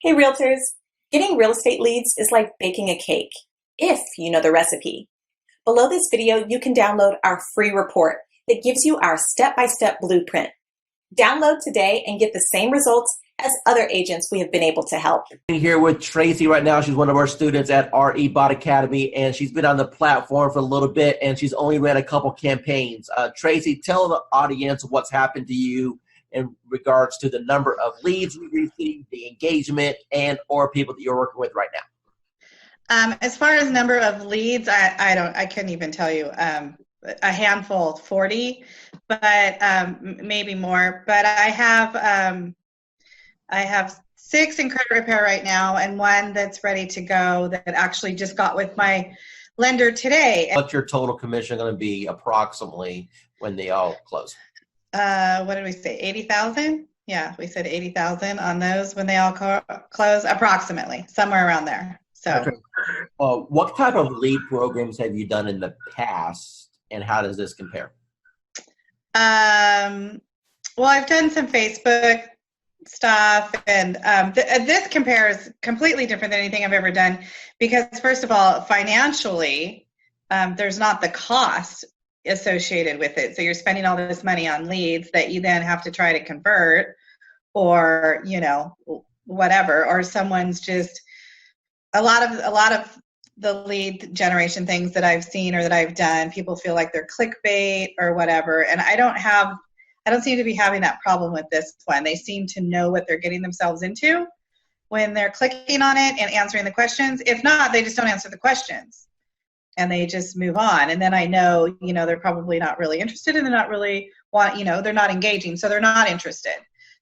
Hey realtors, getting real estate leads is like baking a cake, if you know the recipe. Below this video, you can download our free report that gives you our step-by-step blueprint. Download today and get the same results as other agents we have been able to help. Here with Tracy right now. She's one of our students at RE Bot Academy, and she's been on the platform for a little bit, and she's only ran a couple campaigns. Tracy, tell the audience what's happened to you in regards to the number of leads you received, the engagement, and or people that you're working with right now. As far as number of leads, I couldn't even tell you. A handful, 40, but maybe more. But I have 6 in credit repair right now, and 1 that's ready to go that actually just got with my lender today. What's your total commission going to be approximately when they all close? What did we say? 80,000? Yeah, we said 80,000 on those when they all close, approximately somewhere around there. So, okay. What type of lead programs have you done in the past, and how does this compare? Well, I've done some Facebook stuff, and this compares completely different than anything I've ever done because, first of all, financially, there's not the cost associated with it. So you're spending all this money on leads that you then have to try to convert, or whatever, or someone's just a lot of the lead generation things that I've seen or that I've done, people feel like they're clickbait or whatever, and I don't seem to be having that problem with this one. They seem to know what they're getting themselves into when they're clicking on it and answering the questions. If not, they just don't answer the questions and they just move on. And then I know, they're probably not really interested, and they're not really they're not engaging, so they're not interested.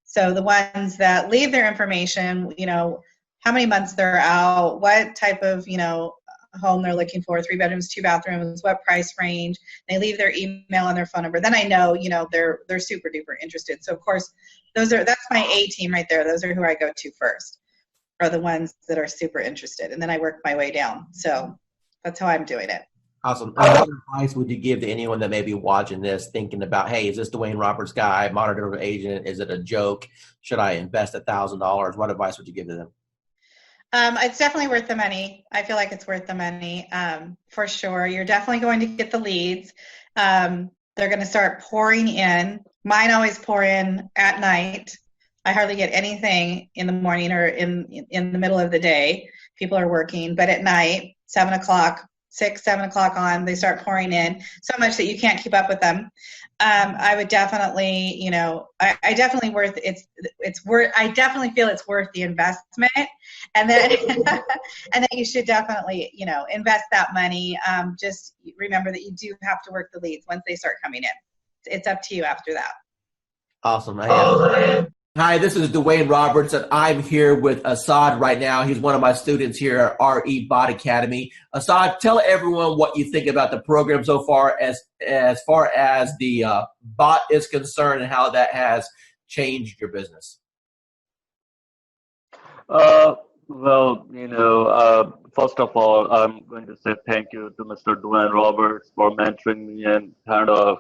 So the ones that leave their information, how many months they're out, what type of, home they're looking for, 3 bedrooms, 2 bathrooms, what price range, they leave their email and their phone number, then I know, they're super duper interested. So of course, that's my A team right there. Those are who I go to first, are the ones that are super interested. And then I work my way down. So that's how I'm doing it. Awesome. What advice would you give to anyone that may be watching this thinking about, hey, is this Dwayne Roberts guy, modern day agent? Is it a joke? Should I invest $1,000? What advice would you give to them? It's definitely worth the money. I feel like it's worth the money, for sure. You're definitely going to get the leads. They're going to start pouring in. Mine always pour in at night. I hardly get anything in the morning or in the middle of the day. People are working, but at night, 7 o'clock on, they start pouring in so much that you can't keep up with them. I would definitely, I definitely feel it's worth the investment, and then and then you should definitely, invest that money. Just remember that you do have to work the leads once they start coming in. It's up to you after that. Awesome. Hi, this is Dwayne Roberts, and I'm here with Assad right now. He's one of my students here at RE Bot Academy. Assad, tell everyone what you think about the program so far as the bot is concerned, and how that has changed your business. Well, first of all, I'm going to say thank you to Mr. Dwayne Roberts for mentoring me and kind of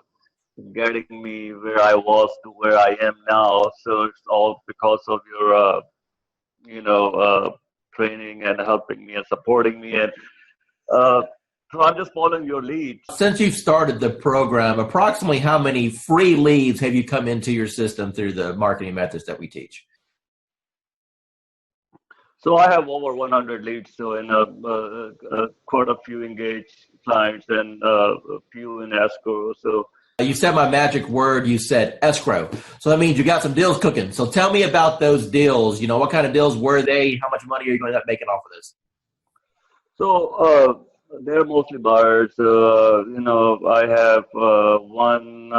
getting me where I was to where I am now. So it's all because of your, training and helping me and supporting me. And so I'm just following your lead. Since you've started the program, approximately how many free leads have you come into your system through the marketing methods that we teach? So I have over 100 leads, so in quite a few engaged clients and a few in escrow. So you said my magic word, you said escrow. So that means you got some deals cooking. So tell me about those deals. What kind of deals were they? How much money are you going to end up making off of this? So they're mostly buyers. I have one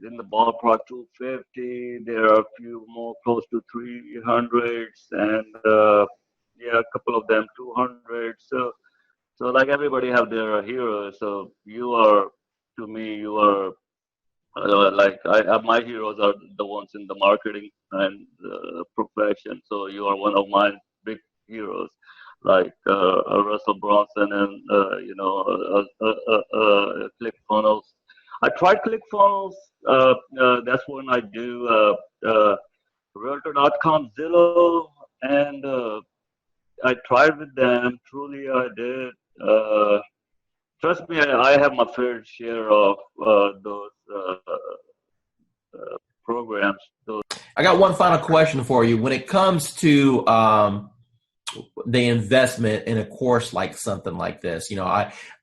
in the ballpark 250. There are a few more close to 300s, and a couple of them 200. So like everybody have their heroes. So to me, you are my heroes are the ones in the marketing and profession. So you are one of my big heroes, like Russell Bronson and ClickFunnels. I tried ClickFunnels. That's when I do Realtor.com, Zillow, and I tried with them. Truly, I did. Trust me, I have my fair share of those programs. Those. I got one final question for you. When it comes to the investment in a course like something like this,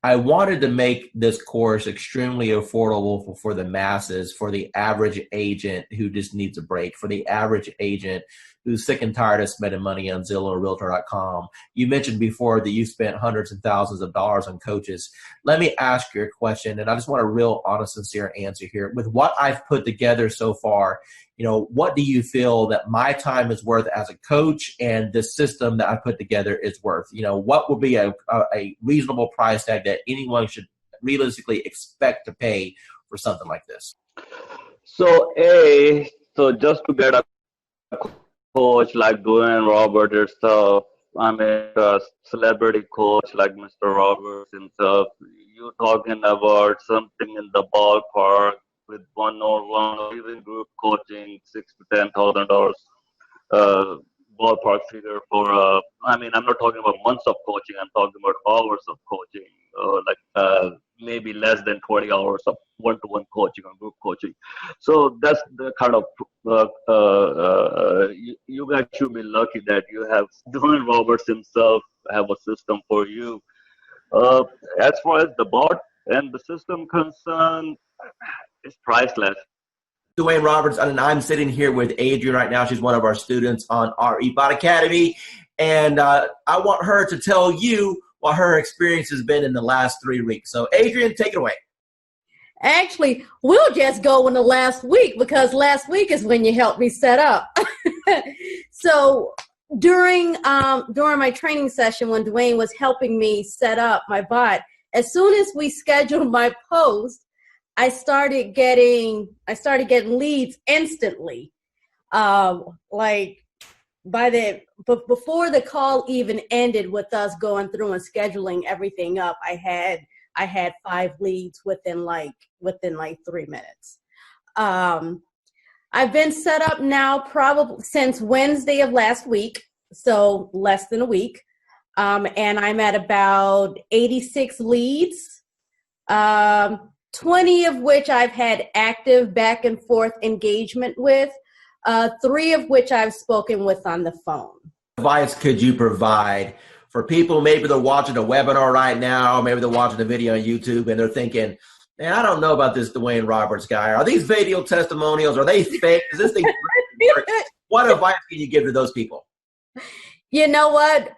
I wanted to make this course extremely affordable for the masses, for the average agent who just needs a break, for the average agent who's sick and tired of spending money on Zillow or Realtor.com. You mentioned before that you spent hundreds and thousands of dollars on coaches. Let me ask you a question, and I just want a real honest, sincere answer here. With what I've put together so far, what do you feel that my time is worth as a coach and the system that I put together is worth? What would be a reasonable price tag that anyone should realistically expect to pay for something like this? So just to get a coach like Dwayne Roberts himself, I mean, a celebrity coach like Mr. Roberts himself, you're talking about something in the ballpark with one-on-one or even group coaching, $6,000 to $10,000 ballpark figure for. I mean, I'm not talking about months of coaching. I'm talking about hours of coaching, maybe less than 20 hours of one-to-one coaching or group coaching. So that's the kind of you guys should be lucky that you have Dwayne Roberts himself have a system for you. As far as the bot and the system concerned, it's priceless. Dwayne Roberts, and I'm sitting here with Adrian right now. She's one of our students on RE Bot Academy, and I want her to tell you what her experience has been in the last 3 weeks. So, Adrian, take it away. Actually, we'll just go in the last week because last week is when you helped me set up. So during my training session when Dwayne was helping me set up my bot, as soon as we scheduled my post, I started getting leads instantly. Before the call even ended with us going through and scheduling everything up, I had 5 leads within like 3 minutes. I've been set up now probably since Wednesday of last week, so less than a week. And I'm at about 86 leads, 20 of which I've had active back and forth engagement with, 3 of which I've spoken with on the phone. What advice could you provide for people? Maybe they're watching a webinar right now, maybe they're watching a video on YouTube and they're thinking, man, I don't know about this Dwayne Roberts guy. Are these video testimonials? Are they fake? Is this thing What advice can you give to those people? You know what?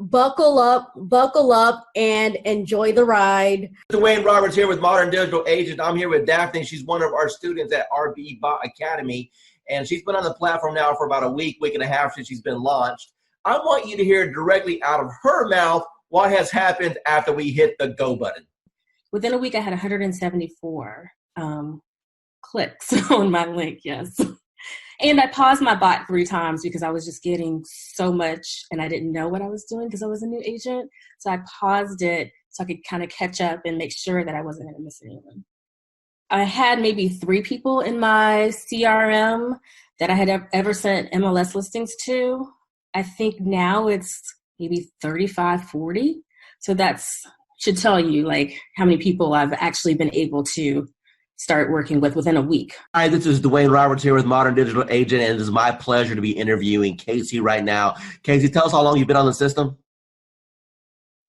Buckle up and enjoy the ride. Dwayne Roberts here with Modern Digital Agent. I'm here with Daphne. She's one of our students at RB Bot Academy, and she's been on the platform now for about a week and a half since she's been launched. I want you to hear directly out of her mouth what has happened after we hit the go button. Within a week, I had 174 clicks on my link, yes. And I paused my bot 3 times because I was just getting so much and I didn't know what I was doing because I was a new agent. So I paused it so I could kind of catch up and make sure that I wasn't going to miss anyone. I had maybe 3 people in my CRM that I had ever sent MLS listings to. I think now it's maybe 35, 40. So that's should tell you like how many people I've actually been able to start working with within a week. Hi, this is Dwayne Roberts here with Modern Digital Agent, and it is my pleasure to be interviewing Casey right now. Casey, tell us how long you've been on the system.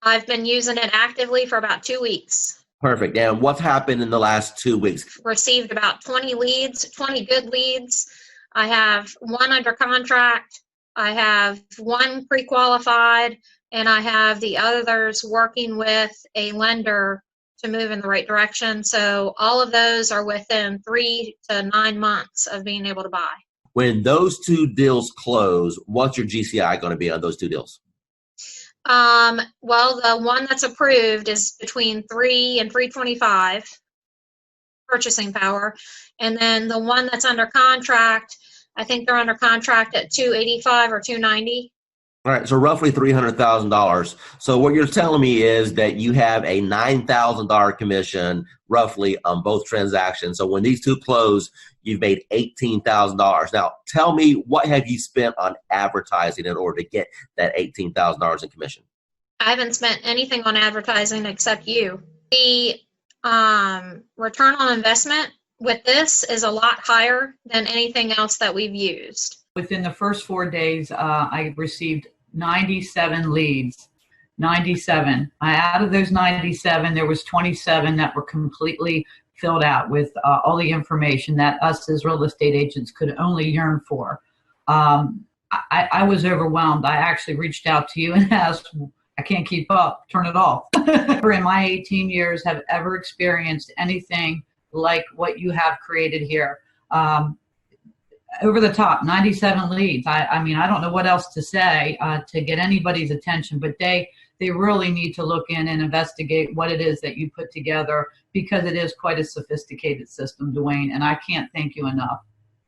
I've been using it actively for about 2 weeks. Perfect. And what's happened in the last 2 weeks? Received about 20 leads, 20 good leads. I have 1 under contract. I have 1 pre-qualified, and I have the others working with a lender to move in the right direction. So all of those are within 3 to 9 months of being able to buy. When those 2 deals close, what's your GCI going to be on those 2 deals? Well, the one that's approved is between 3 and 325 purchasing power. And then the one that's under contract, I think they're under contract at 285 or 290. All right, so roughly $300,000. So what you're telling me is that you have a $9,000 commission roughly on both transactions. So when these two close, you've made $18,000. Now, tell me, what have you spent on advertising in order to get that $18,000 in commission? I haven't spent anything on advertising except you. The return on investment with this is a lot higher than anything else that we've used. Within the first 4 days, I received 97 leads. 97. Out of those 97, there was 27 that were completely filled out with all the information that us as real estate agents could only yearn for. I was overwhelmed. I actually reached out to you and asked, I can't keep up, turn it off. In my 18 years, have ever experienced anything like what you have created here. Over the top, 97 leads. I mean, I don't know what else to say to get anybody's attention, but they really need to look in and investigate what it is that you put together, because it is quite a sophisticated system, Dwayne, and I can't thank you enough.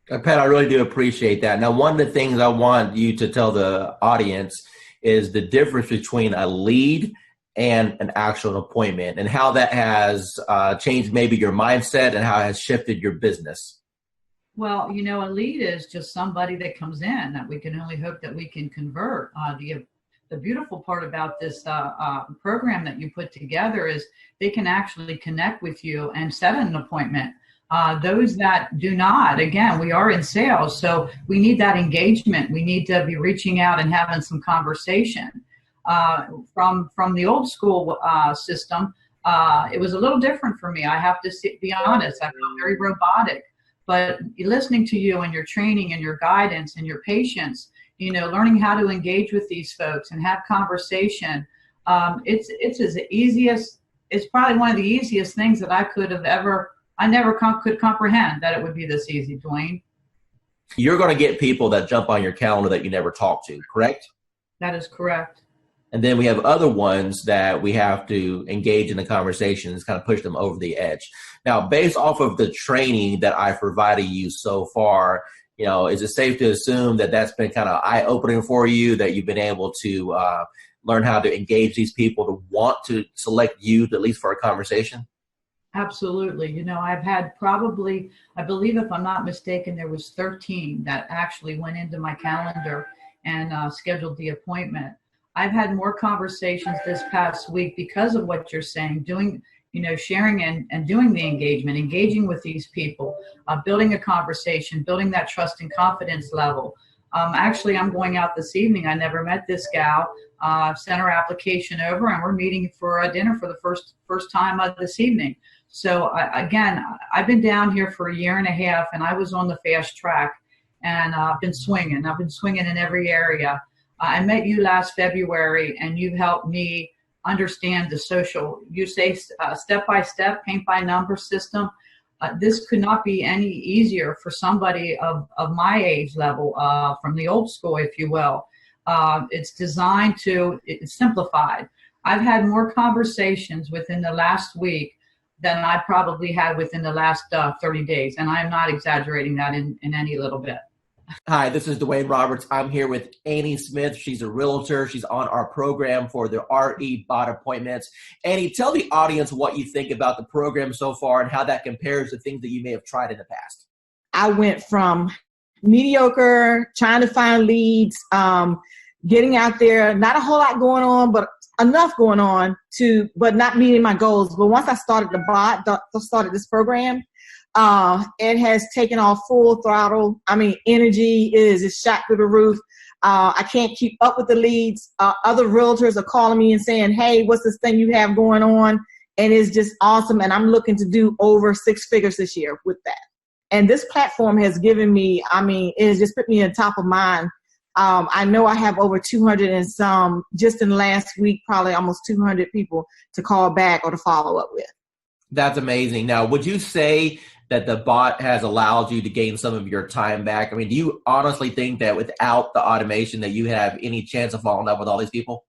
Pat, I really do appreciate that. Now, one of the things I want you to tell the audience is the difference between a lead and an actual appointment, and how that has changed maybe your mindset and how it has shifted your business. Well, a lead is just somebody that comes in that we can only hope that we can convert. The beautiful part about this program that you put together is they can actually connect with you and set an appointment. Those that do not, again, we are in sales, so we need that engagement. We need to be reaching out and having some conversation. From the old school system, it was a little different for me. I have to be honest. I felt very robotic. But listening to you and your training and your guidance and your patience, learning how to engage with these folks and have conversation, it's probably one of the easiest things that I never could comprehend that it would be this easy, Dwayne. You're going to get people that jump on your calendar that you never talk to, correct? That is correct. And then we have other ones that we have to engage in the conversations, kind of push them over the edge. Now, based off of the training that I've provided you so far, is it safe to assume that that's been kind of eye-opening for you, that you've been able to learn how to engage these people to want to select you, at least for a conversation? Absolutely. I've had probably, I believe if I'm not mistaken, there was 13 that actually went into my calendar and scheduled the appointment. I've had more conversations this past week because of what you're saying, sharing and doing the engaging with these people, building a conversation, building that trust and confidence level. Actually, I'm going out this evening. I never met this gal. Sent her application over, and we're meeting for a dinner for the first time this evening. So again, I've been down here for a year and a half, and I was on the fast track, and I've been swinging. I've been swinging in every area. I met you last February, and you've helped me understand the social, you say step-by-step, paint-by-number system. This could not be any easier for somebody of my age level, from the old school, if you will. It's designed it's simplified. I've had more conversations within the last week than I probably had within the last 30 days. And I'm not exaggerating that in any little bit. Hi, this is Dwayne Roberts. I'm here with Annie Smith. She's a realtor. She's on our program for the RE bot appointments. Annie, tell the audience what you think about the program so far and how that compares to things that you may have tried in the past. I went from mediocre, trying to find leads, getting out there, not a whole lot going on, but enough going on but not meeting my goals. But once I started started this program, it has taken off full throttle. I mean, energy is shot through the roof. I can't keep up with the leads. Other realtors are calling me and saying, hey, what's this thing you have going on? And it's just awesome. And I'm looking to do over 6 figures this year with that. And this platform has given me, it has just put me on top of mind. I know I have over 200 and some, just in the last week, probably almost 200 people to call back or to follow up with. That's amazing. Now, would you say that the bot has allowed you to gain some of your time back? I mean, do you honestly think that without the automation that you have any chance of following up with all these people?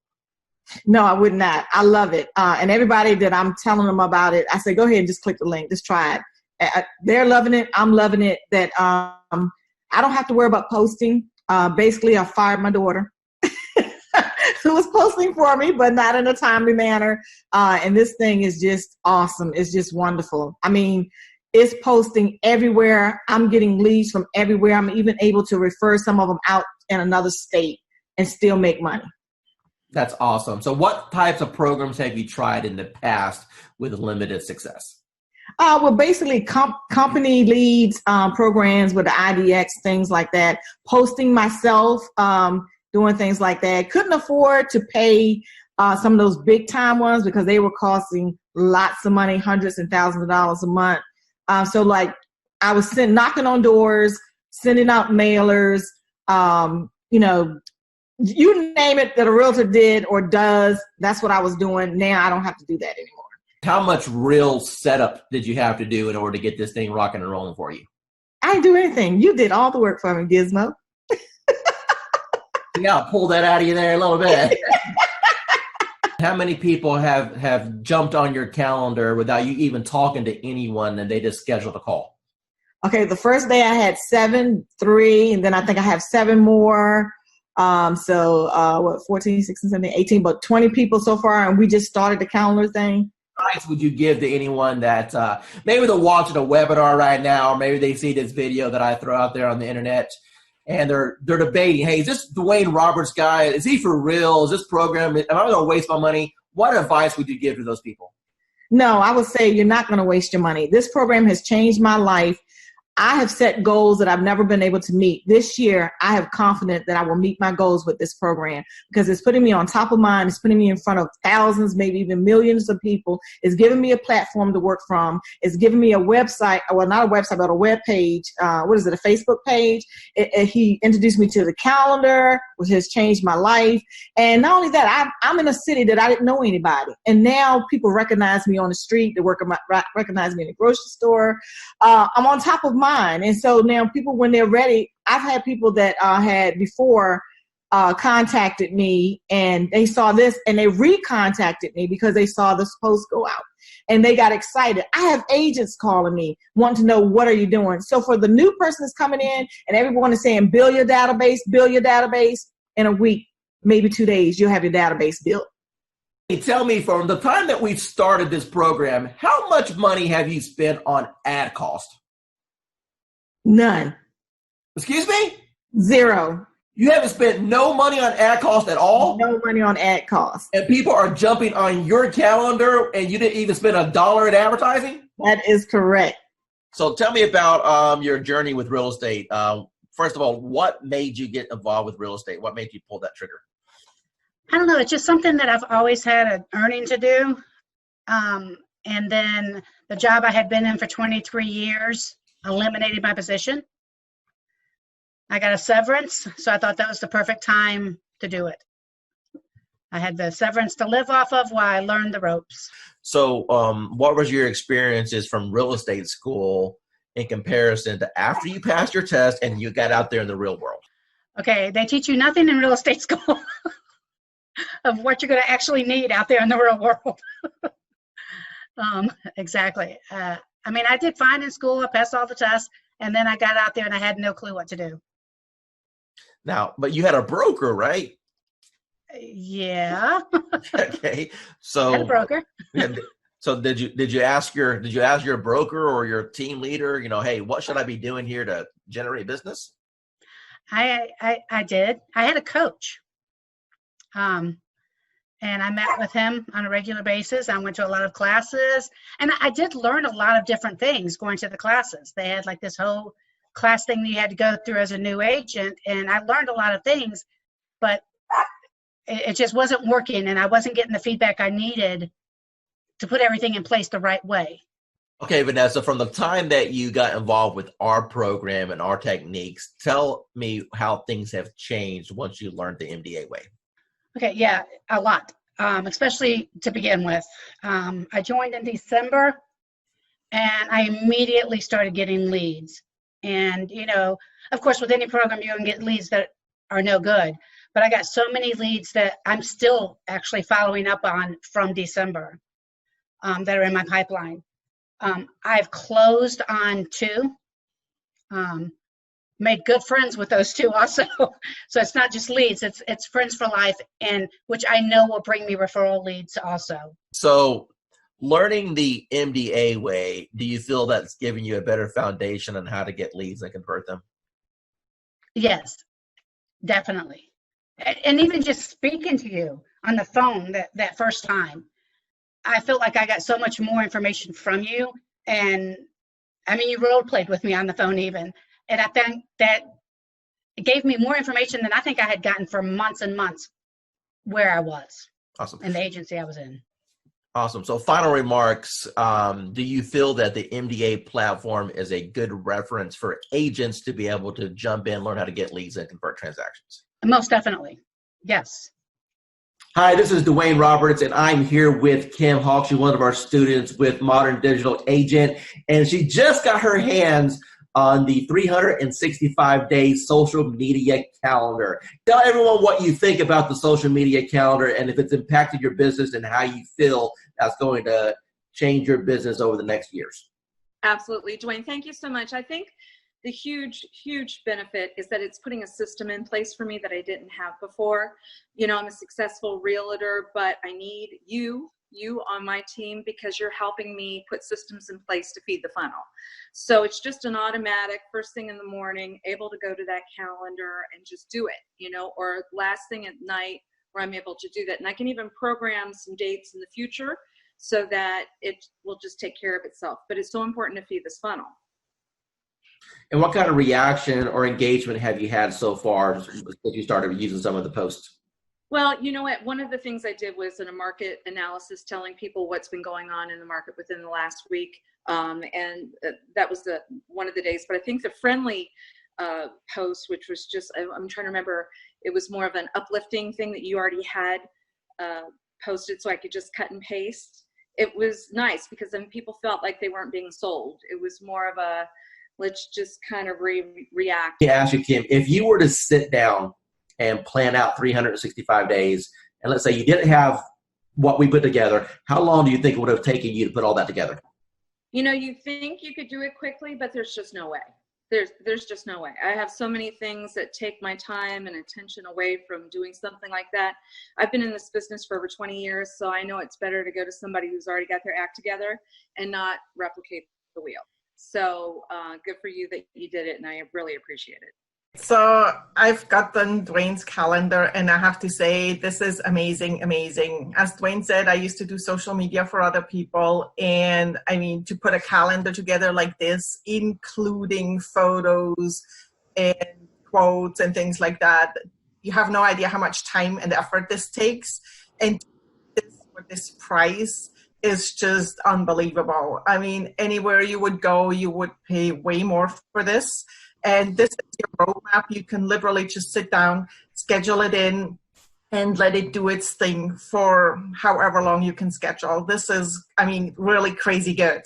No, I would not. I love it. And everybody that I'm telling them about it, I say, go ahead and just click the link. Just try it. They're loving it. I'm loving it. That I don't have to worry about posting. Basically, I fired my daughter. who was posting for me, but not in a timely manner. And this thing is just awesome. It's just wonderful. I mean, it's posting everywhere. I'm getting leads from everywhere. I'm even able to refer some of them out in another state and still make money. That's awesome. So what types of programs have you tried in the past with limited success? Well, basically company leads, programs with the IDX, things like that. Posting myself, doing things like that. Couldn't afford to pay some of those big time ones because they were costing lots of money, hundreds and thousands of dollars a month. So like I was knocking on doors, sending out mailers, you know, you name it that a realtor did or does. That's what I was doing. Now I don't have to do that anymore. How much real setup did you have to do in order to get this thing rocking and rolling for you? I didn't do anything. You did all the work for me, Gizmo. Yeah, I'll pull that out of you there a little bit. How many people have jumped on your calendar without you even talking to anyone and they just scheduled a call? Okay, the first day I had 7, 3, and then I think I have 7 more. So 14, 16, 17, 18, but 20 people so far, and we just started the calendar thing. What advice would you give to anyone that maybe they're watching a webinar right now, or maybe they see this video that I throw out there on the internet, and they're debating, hey, is this Dwayne Roberts guy, is he for real? Is this program, am I going to waste my money? What advice would you give to those people? No, I would say you're not going to waste your money. This program has changed my life. I have set goals that I've never been able to meet. This year, I have confidence that I will meet my goals with this program because it's putting me on top of mind. It's putting me in front of thousands, maybe even millions of people. It's giving me a platform to work from. It's giving me a website, well, not a website, but a web page. What is it, a Facebook page? He introduced me to the calendar, which has changed my life. And not only that, I'm in a city that I didn't know anybody. And now people recognize me on the street. They recognize me in the grocery store. I'm on top of mine. And so now people, when they're ready, I've had people that had before contacted me and they saw this and they recontacted me because they saw this post go out and they got excited. I have agents calling me wanting to know, what are you doing? So for the new person that's coming in and everyone is saying, build your database in a week, maybe 2 days, you'll have your database built. Tell me, from the time that we started this program, how much money have you spent on ad cost? None. Excuse me? 0. You haven't spent no money on ad cost at all? No money on ad cost. And people are jumping on your calendar and you didn't even spend $1 in advertising? That is correct. So tell me about your journey with real estate. First of all, what made you get involved with real estate? What made you pull that trigger? I don't know. It's just something that I've always had an earning to do. And then the job I had been in for 23 years eliminated my position. I got a severance, so I thought that was the perfect time to do it. I had the severance to live off of while I learned the ropes. So what was your experiences from real estate school in comparison to after you passed your test and you got out there in the real world? Okay, they teach you nothing in real estate school of what you're going to actually need out there in the real world. Exactly. I mean, I did fine in school. I passed all the tests, and then I got out there and I had no clue what to do. Now, but you had a broker, right? Yeah. Okay. So I had a broker. So did you ask your broker or your team leader, hey, what should I be doing here to generate business? I did. I had a coach. And I met with him on a regular basis. I went to a lot of classes, and I did learn a lot of different things going to the classes. They had like this whole class thing that you had to go through as a new agent, and I learned a lot of things, but it just wasn't working, and I wasn't getting the feedback I needed to put everything in place the right way. Okay, Vanessa, from the time that you got involved with our program and our techniques, tell me how things have changed once you learned the MDA way. Okay, yeah, a lot, especially to begin with. I joined in December, and I immediately started getting leads. And, of course, with any program, you're going to get leads that are no good. But I got so many leads that I'm still actually following up on from December that are in my pipeline. I've closed on 2. made good friends with those two also. So it's not just leads, it's friends for life, and which I know will bring me referral leads also. So learning the MDA way, do you feel that's giving you a better foundation on how to get leads and convert them? Yes, definitely. And even just speaking to you on the phone that first time, I felt like I got so much more information from you. And I mean, you role played with me on the phone even. And I think that it gave me more information than I think I had gotten for months and months where I was. Awesome. In the agency I was in. Awesome. So final remarks, do you feel that the MDA platform is a good reference for agents to be able to jump in, learn how to get leads and convert transactions? Most definitely. Yes. Hi, this is Dwayne Roberts, and I'm here with Kim Hawk. She's one of our students with Modern Digital Agent, and she just got her hands on the 365-day social media calendar. Tell everyone what you think about the social media calendar and if it's impacted your business and how you feel that's going to change your business over the next years. Absolutely, Dwayne. Thank you so much. I think the huge benefit is that it's putting a system in place for me that I didn't have before. You know, I'm a successful realtor, but I need you on my team because you're helping me put systems in place to feed the funnel. So it's just an automatic first thing in the morning, able to go to that calendar and just do it, you know, or last thing at night where I'm able to do that. And I can even program some dates in the future so that it will just take care of itself. But it's so important to feed this funnel. And what kind of reaction or engagement have you had so far since you started using some of the posts? Well, you know what? One of the things I did was in a market analysis telling people what's been going on in the market within the last week. And that was one of the days. But I think the friendly post, which was just, I'm trying to remember, it was more of an uplifting thing that you already had posted so I could just cut and paste. It was nice because then people felt like they weren't being sold. It was more of a, let's just kind of react. To ask you, Kim, if you were to sit down and plan out 365 days, and let's say you didn't have what we put together, how long do you think it would have taken you to put all that together? You know, you think you could do it quickly, but there's just no way. There's just no way. I have so many things that take my time and attention away from doing something like that. I've been in this business for over 20 years, so I know it's better to go to somebody who's already got their act together and not replicate the wheel. So good for you that you did it, and I really appreciate it. So I've gotten Dwayne's calendar, and I have to say this is amazing. As Dwayne said, I used to do social media for other people, and I mean, to put a calendar together like this, including photos and quotes and things like that, you have no idea how much time and effort this takes. And for this price is just unbelievable. I mean, anywhere you would go, you would pay way more for this. And this is your roadmap. You can literally just sit down, schedule it in, and let it do its thing for however long you can schedule. This is, I mean, really crazy good.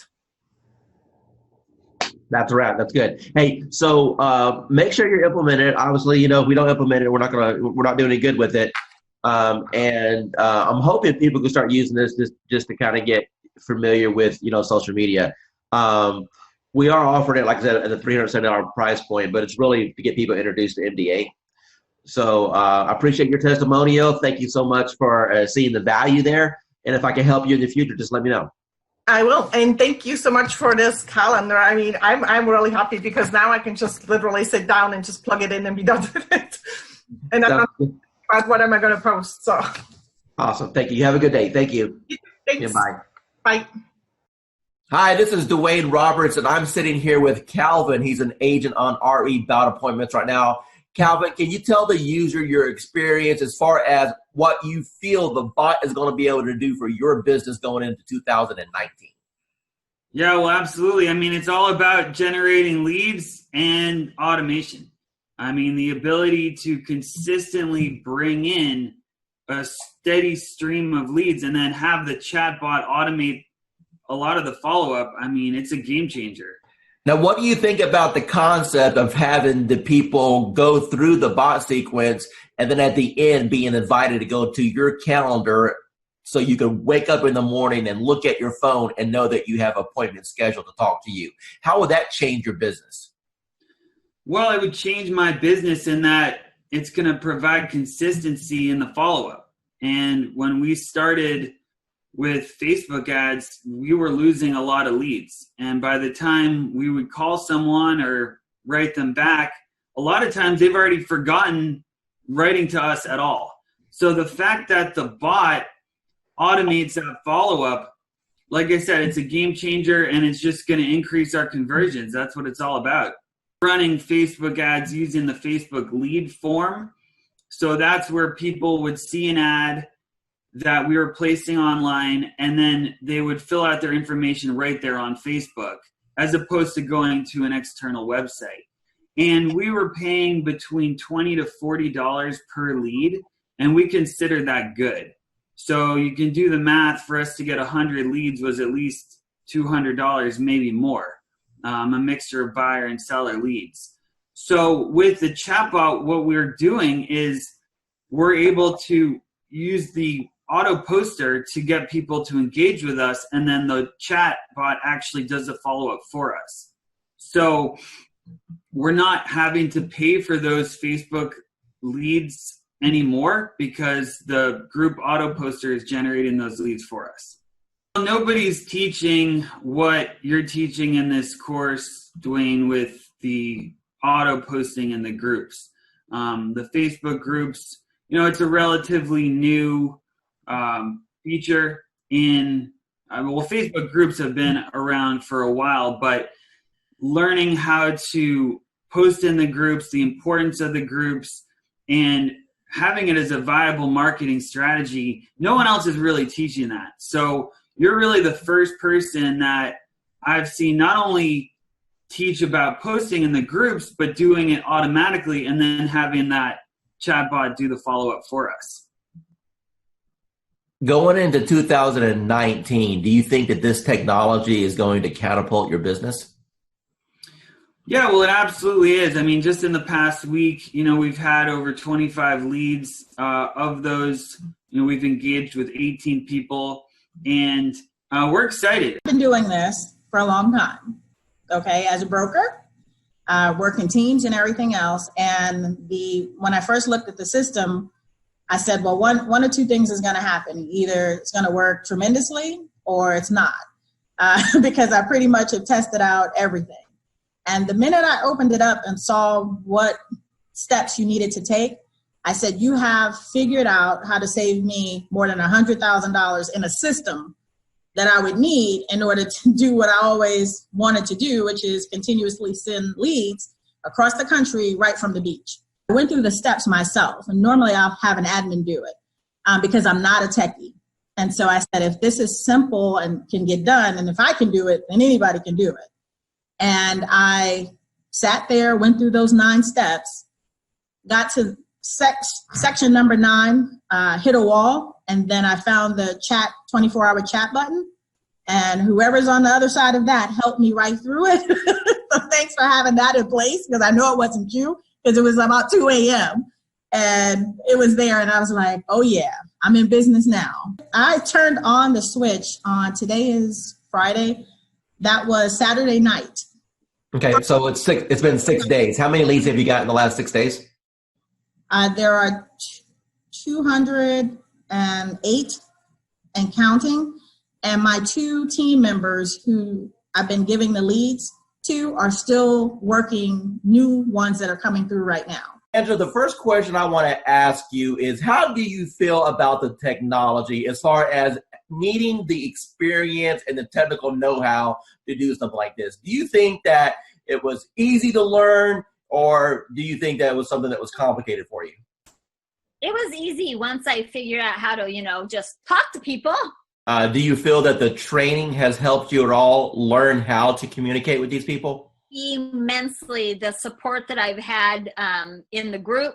That's right. That's good. Hey, so make sure you implement it. Obviously, you know, if we don't implement it, we're not doing any good with it. And I'm hoping people can start using this just to kind of get familiar with, you know, social media. We are offering it, like I said, at a $370 price point, but it's really to get people introduced to MDA. So I appreciate your testimonial. Thank you so much for seeing the value there. And if I can help you in the future, just let me know. I will. And thank you so much for this calendar. I mean, I'm really happy because now I can just literally sit down and just plug it in and be done with it. And I'm not about what am I going to post. So awesome. Thank you. You have a good day. Thank you. Thanks. Yeah, bye. Bye. Hi, this is Dwayne Roberts, and I'm sitting here with Calvin. He's an agent on RE Bout Appointments right now. Calvin, can you tell the user your experience as far as what you feel the bot is going to be able to do for your business going into 2019? Yeah, well, absolutely. I mean, it's all about generating leads and automation. I mean, the ability to consistently bring in a steady stream of leads and then have the chatbot automate a lot of the follow-up. I mean, it's a game changer. Now, what do you think about the concept of having the people go through the bot sequence and then at the end being invited to go to your calendar so you can wake up in the morning and look at your phone and know that you have appointments scheduled to talk to you? How would that change your business? Well, it would change my business in that it's going to provide consistency in the follow-up. And when we started with Facebook ads, we were losing a lot of leads. And by the time we would call someone or write them back, a lot of times they've already forgotten writing to us at all. So the fact that the bot automates that follow-up, like I said, it's a game changer, and it's just going to increase our conversions. That's what it's all about. Running Facebook ads using the Facebook lead form. So that's where people would see an ad that we were placing online, and then they would fill out their information right there on Facebook, as opposed to going to an external website. And we were paying between $20 to $40 per lead, and we consider that good. So you can do the math. For us to get 100 leads was at least $200, maybe more, a mixture of buyer and seller leads. So with the chatbot, what we're doing is we're able to use the auto poster to get people to engage with us, and then the chat bot actually does the follow-up for us. So we're not having to pay for those Facebook leads anymore because the group auto poster is generating those leads for us. Nobody's teaching what you're teaching in this course, Dwayne, with the auto posting in the groups. The Facebook groups, it's a relatively new feature in, Facebook groups have been around for a while, but learning how to post in the groups, the importance of the groups, and having it as a viable marketing strategy, no one else is really teaching that. So you're really the first person that I've seen not only teach about posting in the groups, but doing it automatically and then having that chatbot do the follow-up for us. Going into 2019, do you think that this technology is going to catapult your business? Yeah, well, it absolutely is. I mean, just in the past week, we've had over 25 leads. Of those, we've engaged with 18 people, and we're excited. I've been doing this for a long time, okay, as a broker, working teams and everything else. And when I first looked at the system, I said, well, one or two things is going to happen. Either it's going to work tremendously or it's not, because I pretty much have tested out everything. And the minute I opened it up and saw what steps you needed to take, I said, you have figured out how to save me more than $100,000 in a system that I would need in order to do what I always wanted to do, which is continuously send leads across the country right from the beach. I went through the steps myself, and normally I'll have an admin do it because I'm not a techie. And so I said, if this is simple and can get done, and if I can do it, then anybody can do it. And I sat there, went through those 9 steps, got to section number 9, hit a wall, and then I found the 24-hour chat button, and whoever's on the other side of that helped me right through it. So thanks for having that in place, because I know it wasn't you, because it was about 2 a.m. and it was there, and I was like, oh yeah, I'm in business now. I turned on the switch on, today is Friday, that was Saturday night. Okay, so it's been 6 days. How many leads have you got in the last 6 days? There are 208 and counting, and my 2 team members who I've been giving the leads to are still working new ones that are coming through right now. Angela, the first question I want to ask you is, how do you feel about the technology as far as needing the experience and the technical know-how to do something like this? Do you think that it was easy to learn, or do you think that it was something that was complicated for you? It was easy once I figured out how to, just talk to people. Do you feel that the training has helped you at all learn how to communicate with these people? Immensely. The support that I've had in the group,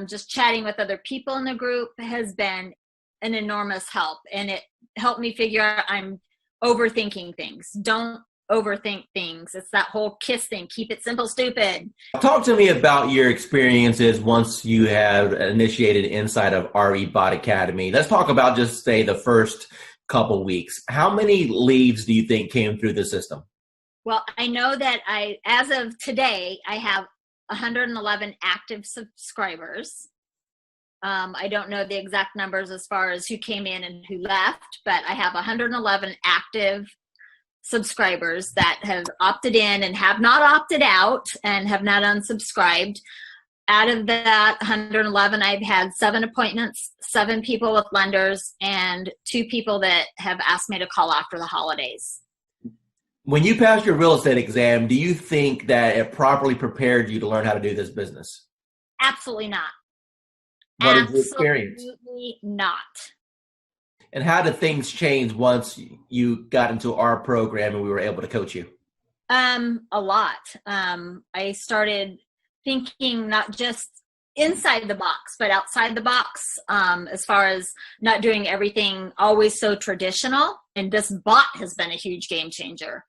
just chatting with other people in the group, has been an enormous help. And it helped me figure out I'm overthinking things. Don't overthink things. It's that whole KISS thing. Keep it simple, stupid. Talk to me about your experiences once you have initiated inside of RE Bot Academy. Let's talk about just say the first couple weeks. How many leads do you think came through the system? Well, I know that as of today, I have 111 active subscribers. I don't know the exact numbers as far as who came in and who left, but I have 111 active subscribers that have opted in and have not opted out and have not unsubscribed. Out of that 111, I've had 7 appointments, 7 people with lenders, and 2 people that have asked me to call after the holidays. When you passed your real estate exam, do you think that it properly prepared you to learn how to do this business? Absolutely not. What is your experience? Absolutely not. And how did things change once you got into our program and we were able to coach you? A lot. I started thinking not just inside the box, but outside the box, as far as not doing everything always so traditional. And this bot has been a huge game changer.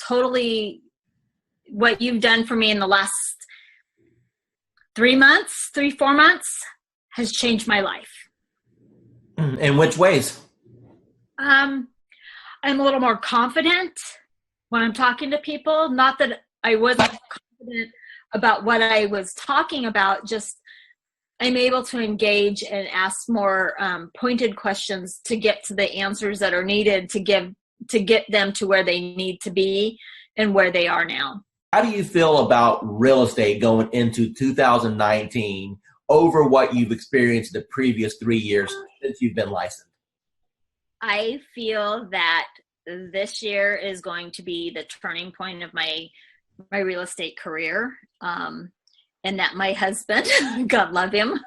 Totally what you've done for me in the last 4 months has changed my life. In which ways? I'm a little more confident when I'm talking to people. Not that I wasn't confident about what I was talking about, just I'm able to engage and ask more pointed questions to get to the answers that are needed to get them to where they need to be and where they are now. How do you feel about real estate going into 2019 over what you've experienced the previous 3 years since you've been licensed? I feel that this year is going to be the turning point of my real estate career, and that my husband, God love him,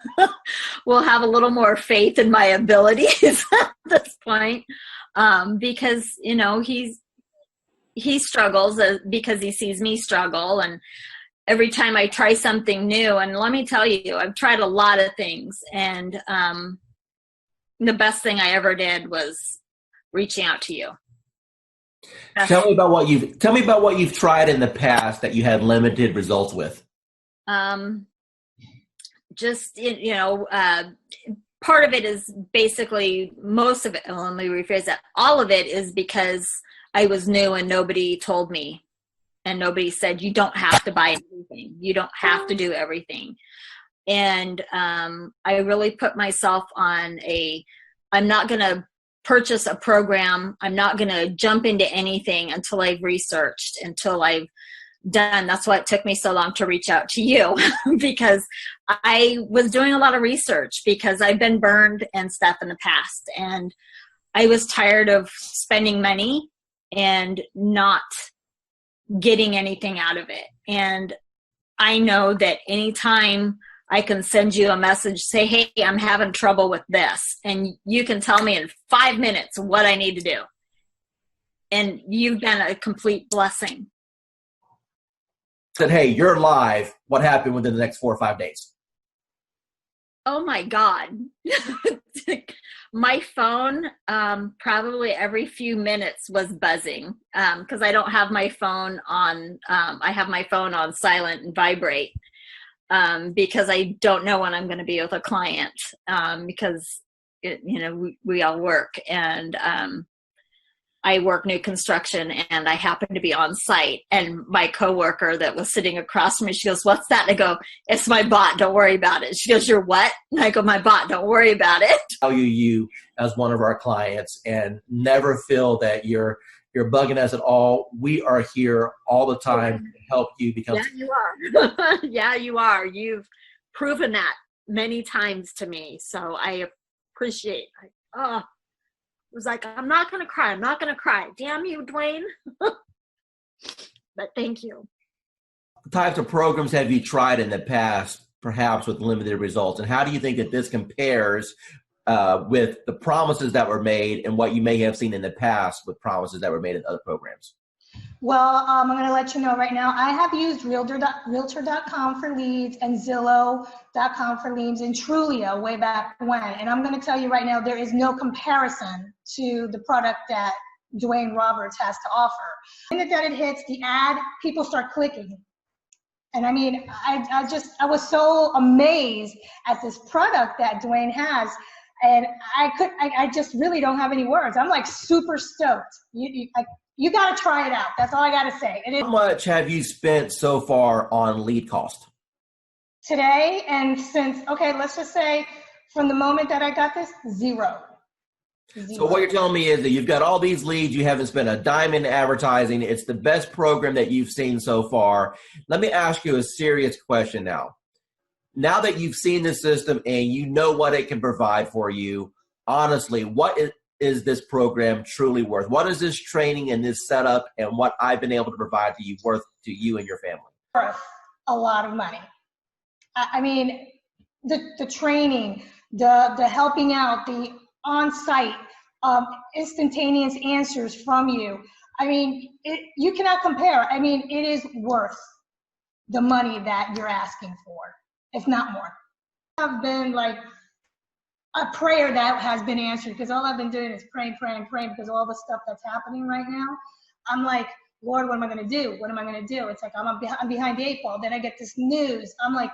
will have a little more faith in my abilities at this point, because he struggles because he sees me struggle, and every time I try something new, and let me tell you, I've tried a lot of things, and the best thing I ever did was reaching out to you. Tell me about what you've tried in the past that you had limited results with. Part of it is basically most of it. Let me rephrase that. All of it is because I was new and nobody told me, and nobody said you don't have to buy everything. You don't have to do everything. And I really put myself on I'm not going to purchase a program. I'm not going to jump into anything until I've researched, until I've done. That's why it took me so long to reach out to you, because I was doing a lot of research because I've been burned and stuff in the past. And I was tired of spending money and not getting anything out of it. And I know that anytime I can send you a message, say, hey, I'm having trouble with this. And you can tell me in 5 minutes what I need to do. And you've been a complete blessing. Said, hey, you're live. What happened within the next 4 or 5 days? Oh my God. My phone, probably every few minutes was buzzing, because I don't have my phone on, I have my phone on silent and vibrate. Because I don't know when I'm going to be with a client, because we all work, and I work new construction, and I happen to be on site. And my coworker that was sitting across from me, she goes, "What's that?" And I go, "It's my bot. Don't worry about it." She goes, "You're what?" And I go, "My bot. Don't worry about it." Value you as one of our clients, and never feel that you're bugging us at all. We are here all the time to help you become. Yeah, you are. Yeah, you are. You've proven that many times to me. So I appreciate it. It was like, I'm not going to cry. I'm not going to cry. Damn you, Dwayne. But thank you. What types of programs have you tried in the past, perhaps with limited results? And how do you think that this compares with the promises that were made and what you may have seen in the past with promises that were made in other programs? Well, I'm going to let you know right now, I have used Realtor.com for leads and Zillow.com for leads and Trulia way back when. And I'm going to tell you right now, there is no comparison to the product that Dwayne Roberts has to offer. The minute that it hits the ad, people start clicking. And I mean, I was so amazed at this product that Dwayne has. And I just really don't have any words. I'm like super stoked. you got to try it out. That's all I got to say. How much have you spent so far on lead cost? Today and since, okay, let's just say from the moment that I got this, zero. So what you're telling me is that you've got all these leads, you haven't spent a dime in advertising. It's the best program that you've seen so far. Let me ask you a serious question now. Now that you've seen the system and you know what it can provide for you, honestly, what is this program truly worth? What is this training and this setup and what I've been able to provide to you worth to you and your family? Worth a lot of money. I mean, the training, the helping out, the on-site instantaneous answers from you. I mean, you cannot compare. I mean, it is worth the money that you're asking for, if not more. I've been like a prayer that has been answered, because all I've been doing is praying because of all the stuff that's happening right now. I'm like, Lord, what am I going to do? What am I going to do? It's like I'm behind the 8 ball. Then I get this news. I'm like,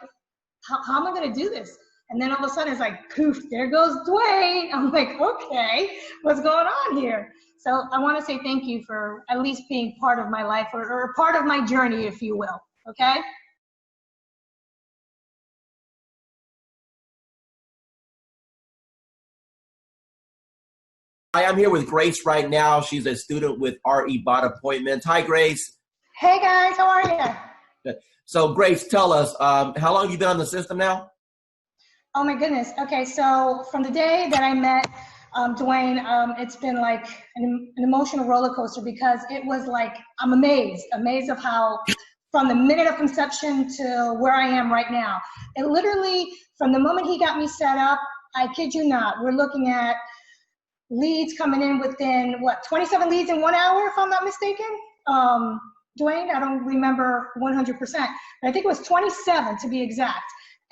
how am I going to do this? And then all of a sudden it's like, poof, there goes Dwayne. I'm like, okay, what's going on here? So I want to say thank you for at least being part of my life or part of my journey, if you will. Okay. Hi, I'm here with Grace right now. She's a student with RE Bot Appointments. Hi, Grace. Hey guys, how are you? Good. So Grace, tell us, how long have you been on the system now? Oh my goodness. Okay, so from the day that I met Dwayne, it's been like an emotional roller coaster, because it was like, I'm amazed of how, from the minute of conception to where I am right now. It literally, from the moment he got me set up, I kid you not, we're looking at leads coming in within, 27 leads in 1 hour, if I'm not mistaken? Dwayne, I don't remember 100%, but I think it was 27 to be exact.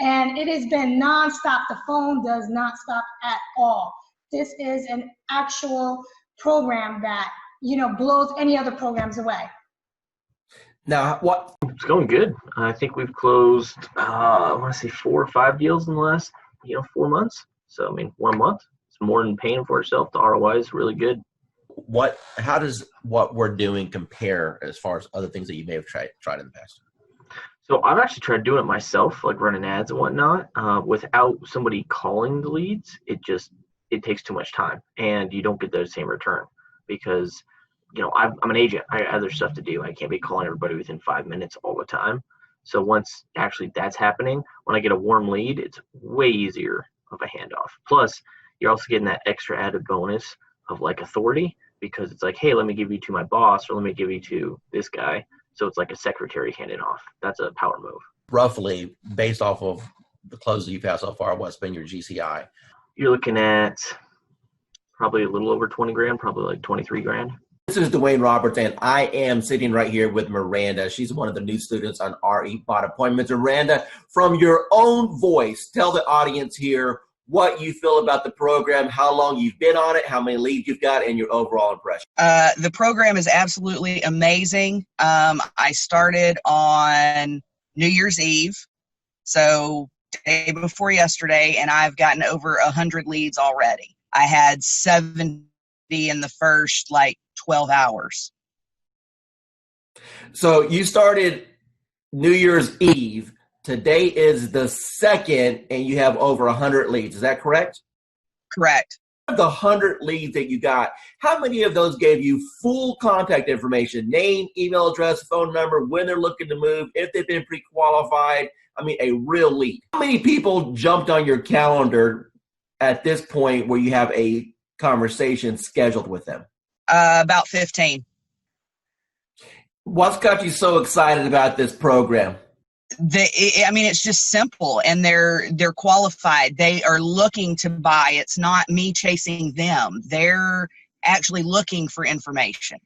And it has been nonstop. The phone does not stop at all. This is an actual program that, blows any other programs away. Now, what? It's going good. I think we've closed, I want to say 4 or 5 deals in the last, 4 months. So, 1 month, it's more than paying for itself. The ROI is really good. How does what we're doing compare as far as other things that you may have tried in the past? So I've actually tried doing it myself, like running ads and whatnot, without somebody calling the leads. It takes too much time, and you don't get the same return because, I'm an agent. I have other stuff to do. I can't be calling everybody within 5 minutes all the time. So once actually that's happening, when I get a warm lead, it's way easier of a handoff. Plus, you're also getting that extra added bonus of like authority, because it's like, hey, let me give you to my boss, or let me give you to this guy. So it's like a secretary handing off. That's a power move. Roughly, based off of the closes you've had so far, what's been your GCI? You're looking at probably a little over 20 grand, probably like 23 grand. This is Dwayne Roberts, and I am sitting right here with Miranda. She's one of the new students on RE Bot Appointments. Miranda, from your own voice, tell the audience here what you feel about the program, how long you've been on it, how many leads you've got, and your overall impression. The program is absolutely amazing. I started on New Year's Eve, so day before yesterday, and I've gotten over 100 leads already. I had 70 in the first 12 hours. So you started New Year's Eve. Today is the 2nd, and you have over 100 leads. Is that correct? Correct. Of the 100 leads that you got, how many of those gave you full contact information, name, email address, phone number, when they're looking to move, if they've been pre-qualified? A real lead. How many people jumped on your calendar at this point where you have a conversation scheduled with them? About 15. What's got you so excited about this program? It's just simple, and they're qualified. They are looking to buy. It's not me chasing them. They're actually looking for information.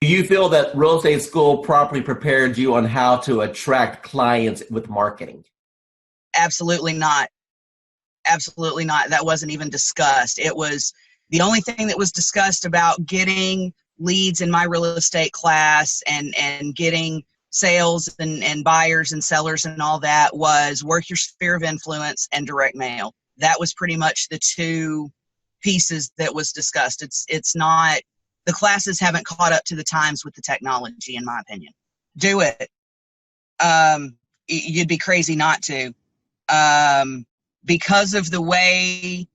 Do you feel that real estate school properly prepared you on how to attract clients with marketing? Absolutely not. Absolutely not. That wasn't even discussed. It was the only thing that was discussed about getting leads in my real estate class and getting sales and buyers and sellers and all that was work your sphere of influence and direct mail. That was pretty much the 2 pieces that was discussed. It's not The classes haven't caught up to the times with the technology, in my opinion. Do it. You'd be crazy not to. Because of the way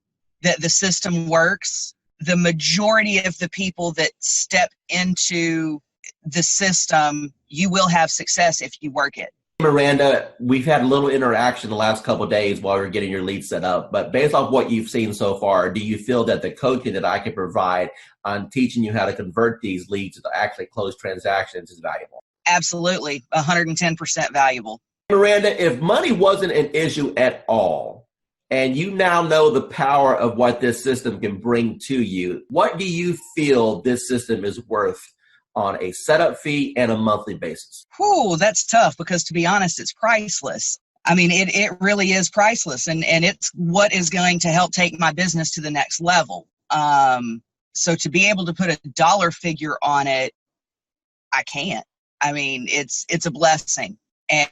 that the system works, the majority of the people that step into the system, you will have success if you work it. Miranda, we've had a little interaction the last couple of days while we're getting your lead set up, but based off what you've seen so far, do you feel that the coaching that I can provide on teaching you how to convert these leads to actually close transactions is valuable? Absolutely, 110% valuable. Miranda, if money wasn't an issue at all, and you now know the power of what this system can bring to you, what do you feel this system is worth on a setup fee and a monthly basis? Whew, that's tough because, to be honest, it's priceless. I mean, it really is priceless, and it's what is going to help take my business to the next level. So to be able to put a dollar figure on it, I can't. I mean, it's a blessing,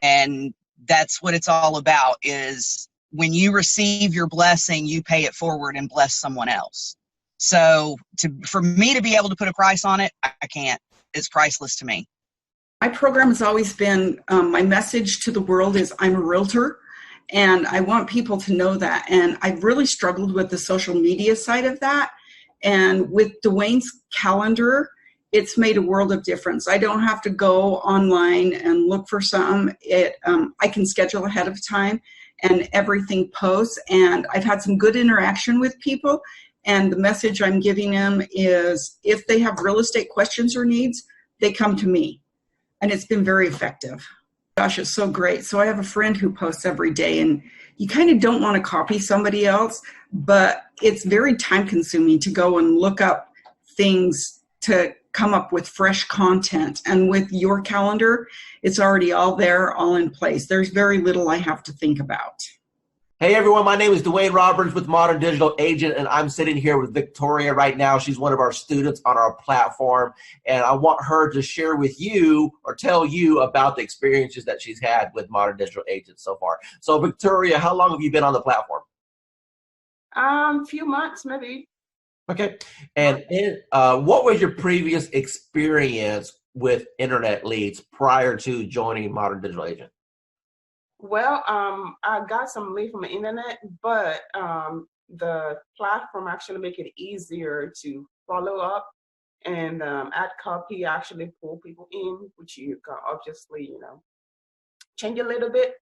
and that's what it's all about, is when you receive your blessing, you pay it forward and bless someone else. So for me to be able to put a price on it, I can't. It's priceless to me. My program has always been, my message to the world is I'm a realtor, and I want people to know that. And I've really struggled with the social media side of that. And with Dwayne's calendar, it's made a world of difference. I don't have to go online and look for something. I can schedule ahead of time and everything posts. And I've had some good interaction with people. And the message I'm giving them is if they have real estate questions or needs, they come to me. And it's been very effective. Gosh, it's so great. So I have a friend who posts every day, and you kind of don't want to copy somebody else, but it's very time consuming to go and look up things to come up with fresh content. And with your calendar, it's already all there, all in place. There's very little I have to think about. Hey everyone, my name is Dwayne Roberts with Modern Digital Agent, and I'm sitting here with Victoria right now. She's one of our students on our platform, and I want her to share with you or tell you about the experiences that she's had with Modern Digital Agent so far. So Victoria, how long have you been on the platform? Few months, maybe. Okay, and what was your previous experience with internet leads prior to joining Modern Digital Agent? Well, I got some lead from the internet, but the platform actually make it easier to follow up and add copy, actually pull people in, which you can obviously, change a little bit,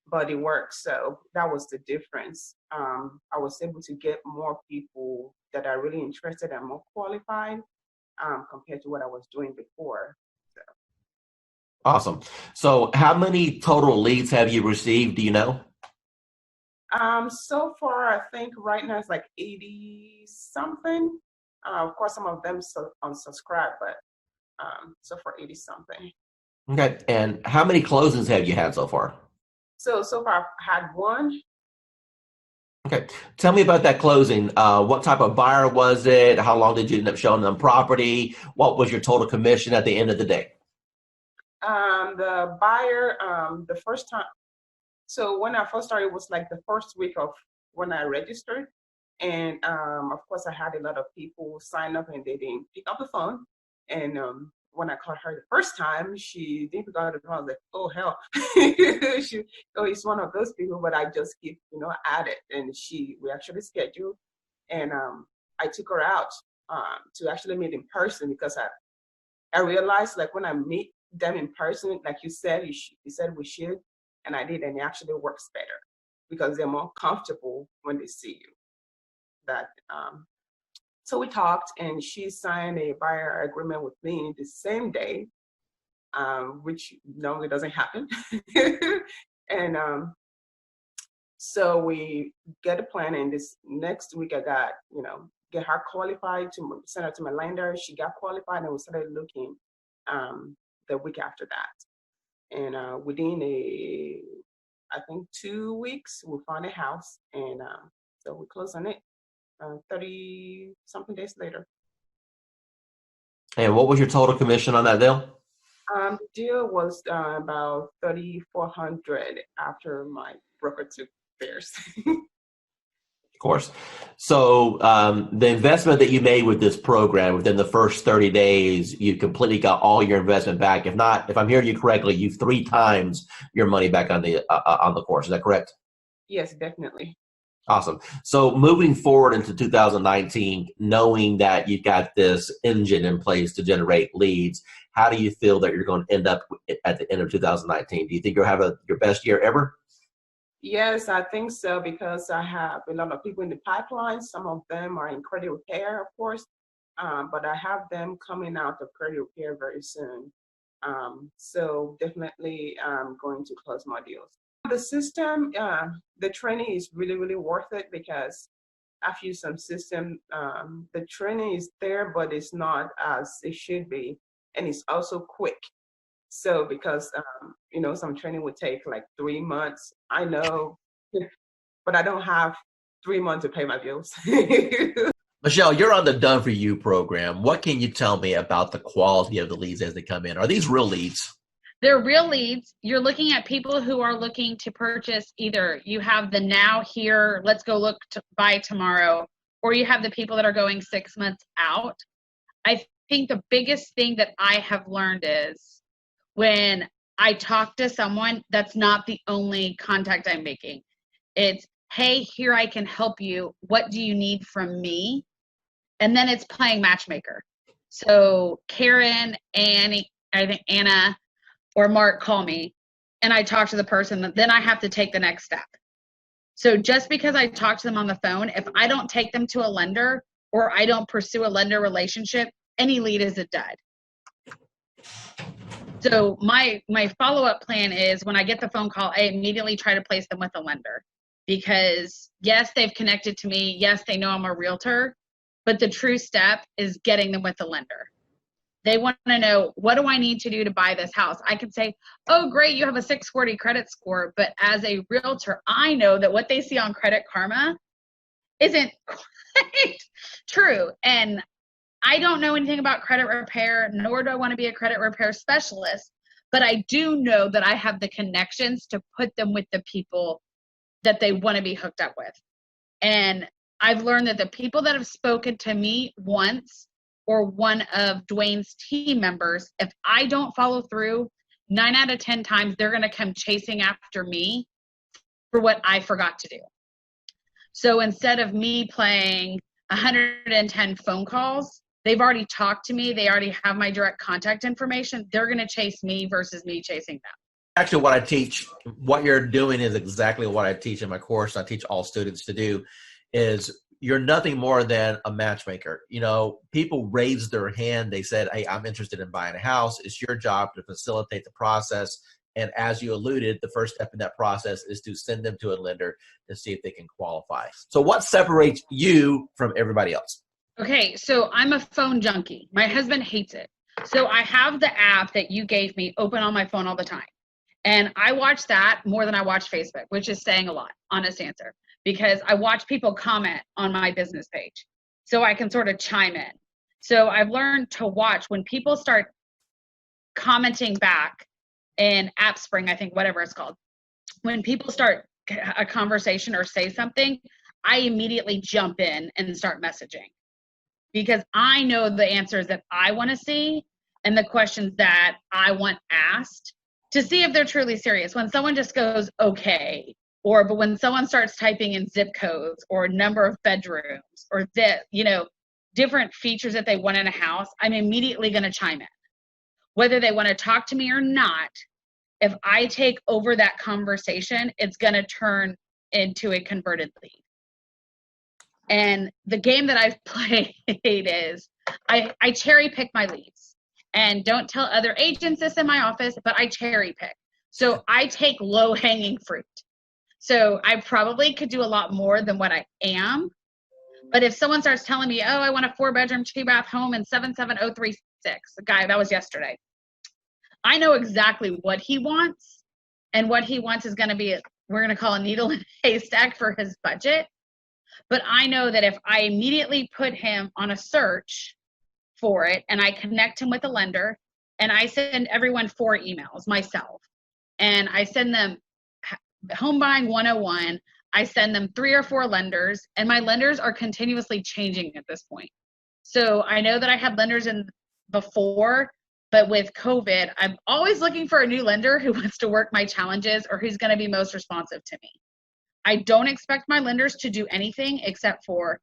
but it works. So that was the difference. I was able to get more people that are really interested and more qualified compared to what I was doing before. Awesome. So how many total leads have you received? Do you know? So far, I think right now it's like 80 something. Of course, some of them unsubscribe, but so far 80 something. Okay. And how many closings have you had so far? So far I've had one. Okay. Tell me about that closing. What type of buyer was it? How long did you end up showing them property? What was your total commission at the end of the day? The buyer, the first time, so when I first started, it was like the first week of when I registered. And of course, I had a lot of people sign up and they didn't pick up the phone. And when I called her the first time, she didn't pick up the phone. I was like, oh, hell. It's one of those people, but I just keep, at it. And we actually scheduled. And I took her out to actually meet in person because I realized, like, when I meet them in person, like you said, you said we should, and I did, and it actually works better because they're more comfortable when they see you. So we talked, and she signed a buyer agreement with me the same day, which normally doesn't happen. And so we get a plan, and this next week I got, get her qualified to send her to my lender. She got qualified, and we started looking the week after that. And within I think 2 weeks, we found a house, and so we closed on it 30 something days later. And what was your total commission on that deal? The deal was about $3,400 after my broker took theirs. course. So the investment that you made with this program within the first 30 days, you completely got all your investment back. If not, if I'm hearing you correctly, you've 3 times your money back on the course. Is that correct? Yes, definitely. Awesome. So moving forward into 2019, knowing that you've got this engine in place to generate leads, how do you feel that you're going to end up at the end of 2019? Do you think you'll have your best year ever? Yes, I think so, because I have a lot of people in the pipeline. Some of them are in credit repair, of course, but I have them coming out of credit repair very soon. So definitely going to close my deals. The system, the training is really, really worth it, because I've used some system. The training is there, but it's not as it should be. And it's also quick. So because, some training would take like 3 months, I know, but I don't have 3 months to pay my bills. Michelle, you're on the Done For You program. What can you tell me about the quality of the leads as they come in? Are these real leads? They're real leads. You're looking at people who are looking to purchase. Either you have the now, here, let's go look to buy tomorrow, or you have the people that are going 6 months out. I think the biggest thing that I have learned is when I talk to someone, that's not the only contact I'm making. It's, hey, here, I can help you. What do you need from me? And then it's playing matchmaker. So Karen, Annie, I think Anna, or Mark call me, and I talk to the person, then I have to take the next step. So just because I talk to them on the phone, if I don't take them to a lender or I don't pursue a lender relationship, any lead is a dud. So my follow-up plan is, when I get the phone call, I immediately try to place them with a lender, because yes, they've connected to me. Yes, they know I'm a realtor, but the true step is getting them with a lender. They want to know, what do I need to do to buy this house? I can say, oh, great, you have a 640 credit score. But as a realtor, I know that what they see on Credit Karma isn't quite true. And I don't know anything about credit repair, nor do I want to be a credit repair specialist. But I do know that I have the connections to put them with the people that they want to be hooked up with. And I've learned that the people that have spoken to me once, or one of Dwayne's team members, if I don't follow through, 9 out of 10 times, they're going to come chasing after me for what I forgot to do. So instead of me playing 110 phone calls, they've already talked to me. They already have my direct contact information. They're going to chase me versus me chasing them. Actually, what I teach, what you're doing is exactly what I teach in my course. I teach all students to do is, you're nothing more than a matchmaker. People raised their hand. They said, hey, I'm interested in buying a house. It's your job to facilitate the process. And as you alluded, the first step in that process is to send them to a lender to see if they can qualify. So what separates you from everybody else? Okay, so I'm a phone junkie. My husband hates it. So I have the app that you gave me open on my phone all the time. And I watch that more than I watch Facebook, which is saying a lot, honest answer. Because I watch people comment on my business page, so I can sort of chime in. So I've learned to watch when people start commenting back in AppSpring, I think, whatever it's called. When people start a conversation or say something, I immediately jump in and start messaging, because I know the answers that I want to see and the questions that I want asked to see if they're truly serious. When someone just goes, okay, but when someone starts typing in zip codes or number of bedrooms or different features that they want in a house, I'm immediately going to chime in. Whether they want to talk to me or not, if I take over that conversation, it's going to turn into a converted lead. And the game that I've played is I cherry pick my leads. And don't tell other agents this in my office, but I cherry pick. So I take low-hanging fruit. So I probably could do a lot more than what I am. But if someone starts telling me, oh, I want a 4-bedroom, 2-bath home in 77036, the guy, that was yesterday. I know exactly what he wants. And what he wants is going to be, we're going to call a needle in a haystack for his budget. But I know that if I immediately put him on a search for it and I connect him with a lender, and I send everyone 4 emails myself, and I send them Home Buying 101, I send them 3 or 4 lenders, and my lenders are continuously changing at this point. So I know that I had lenders in before, but with COVID, I'm always looking for a new lender who wants to work my challenges or who's going to be most responsive to me. I don't expect my lenders to do anything except for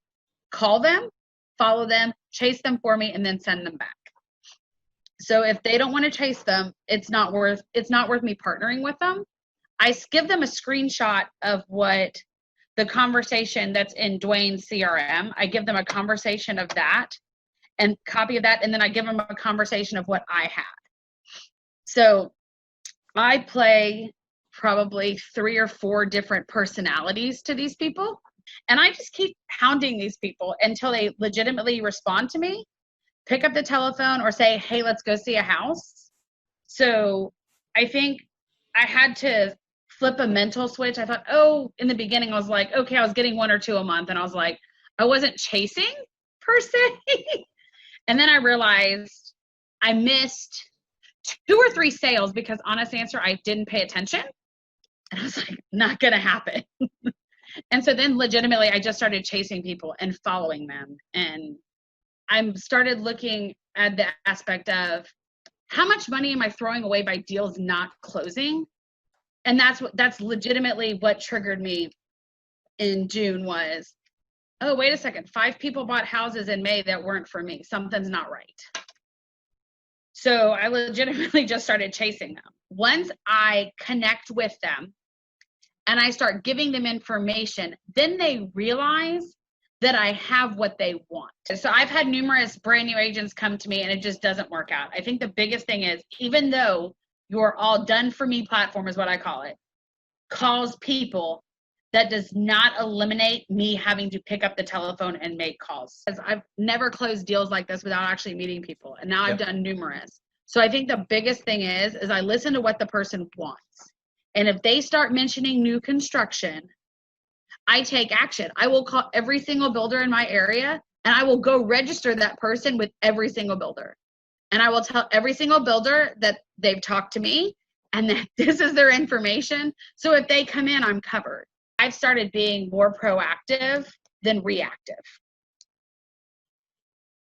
call them, follow them, chase them for me, and then send them back. So if they don't want to chase them, it's not worth me partnering with them. I give them a screenshot of what the conversation that's in Dwayne's CRM. I give them a conversation of that and copy of that, and then I give them a conversation of what I had. So I play probably 3 or 4 different personalities to these people, and I just keep hounding these people until they legitimately respond to me, pick up the telephone, or say, hey, let's go see a house. So I think I had to flip a mental switch. I thought, in the beginning I was like, okay, I was getting 1 or 2 a month, and I was like, I wasn't chasing per se. And then I realized I missed 2 or 3 sales because, honest answer, I didn't pay attention. And I was like, not gonna happen. And so then legitimately I just started chasing people and following them. And I started looking at the aspect of how much money am I throwing away by deals not closing? And that's legitimately what triggered me in June was, oh, wait a second, 5 people bought houses in May that weren't for me. Something's not right. So I legitimately just started chasing them. Once I connect with them and I start giving them information, then they realize that I have what they want. So I've had numerous brand new agents come to me and it just doesn't work out. I think the biggest thing is, even though your all done for me platform is what I call it, calls people, that does not eliminate me having to pick up the telephone and make calls. Because I've never closed deals like this without actually meeting people. And now I've done numerous. So I think the biggest thing is I listen to what the person wants. And if they start mentioning new construction, I take action. I will call every single builder in my area and I will go register that person with every single builder. And I will tell every single builder that they've talked to me and that this is their information. So if they come in, I'm covered. I've started being more proactive than reactive.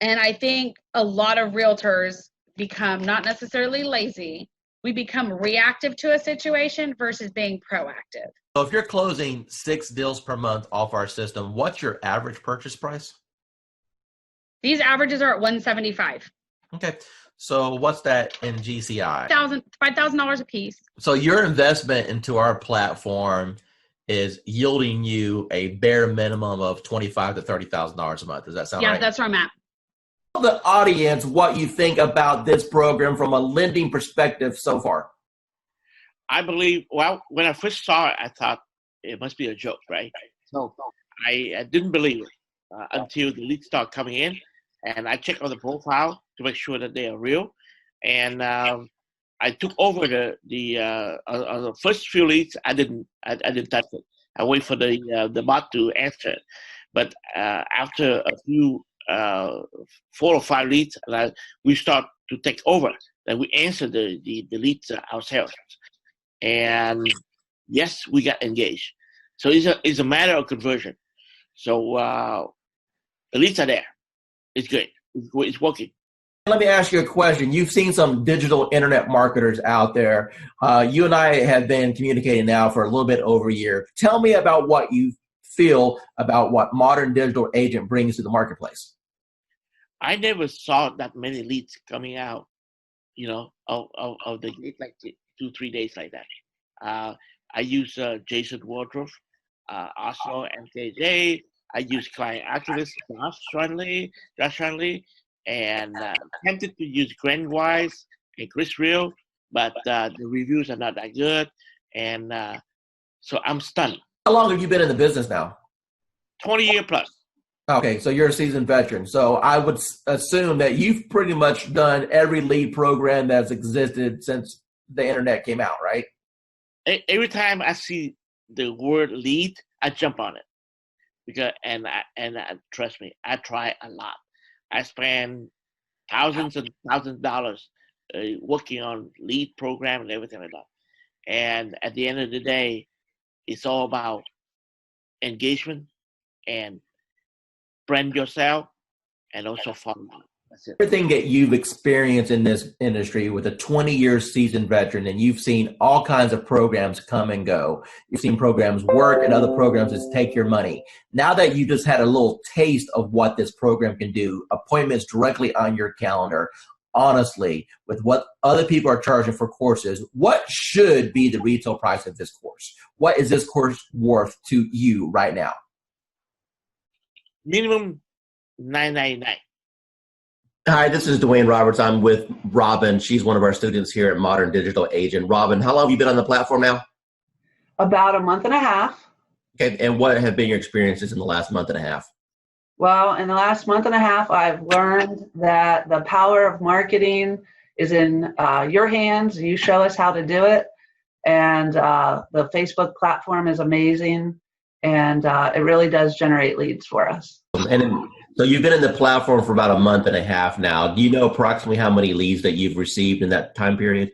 And I think a lot of realtors become not necessarily lazy. We become reactive to a situation versus being proactive. So if you're closing 6 deals per month off our system, what's your average purchase price? These averages are at $175. Okay. So what's that in GCI? $5,000 a piece. So your investment into our platform is yielding you a bare minimum of $25,000 to $30,000 a month. Does that sound right? Yeah, that's where I'm at. Tell the audience what you think about this program from a lending perspective so far. I believe, well, when I first saw it, I thought it must be a joke, right? So I didn't believe it until the leads start coming in, and I checked on the profile to make sure that they are real. And I took over the first few leads. I didn't touch it. I wait for the bot to answer it. But after a few 4 or 5 leads, we start to take over. Then we answer the leads ourselves. And yes, we got engaged. So it's a matter of conversion. So the leads are there. It's good. It's working. Let me ask you a question. You've seen some digital internet marketers out there. You and I have been communicating now for a little bit over a year. Tell me about what you feel about what modern digital agent brings to the marketplace. I never saw that many leads coming out, of the gate like 2-3 days like that. I use Jason Wardrobe, also MKJ. I use Client Activist, Josh Friendly, and tempted to use Glenn Wise and Chris Real, but the reviews are not that good, and so I'm stunned. How long have you been in the business now? 20 years plus. Okay, so you're a seasoned veteran. So I would assume that you've pretty much done every lead program that's existed since the internet came out, right? Every time I see the word lead, I jump on it because and trust me, I try a lot. I spend thousands and thousands of dollars working on lead program and everything like that. And at the end of the day, it's all about engagement and brand yourself and also follow up. That's it. Everything that you've experienced in this industry with a 20-year seasoned veteran, and you've seen all kinds of programs come and go. You've seen programs work and other programs just take your money. Now that you just had a little taste of what this program can do, appointments directly on your calendar, honestly, with what other people are charging for courses, what should be the retail price of this course? What is this course worth to you right now? Minimum $9.99. Hi, this is Dwayne Roberts. I'm with Robin. She's one of our students here at Modern Digital Agent. Robin, how long have you been on the platform now? About a month and a half. Okay, and what have been your experiences in the last month and a half? Well, in the last month and a half, I've learned that the power of marketing is in your hands. You show us how to do it. And the Facebook platform is amazing. And it really does generate leads for us. And so you've been in the platform for about a month and a half now. Do you know approximately how many leads that you've received in that time period?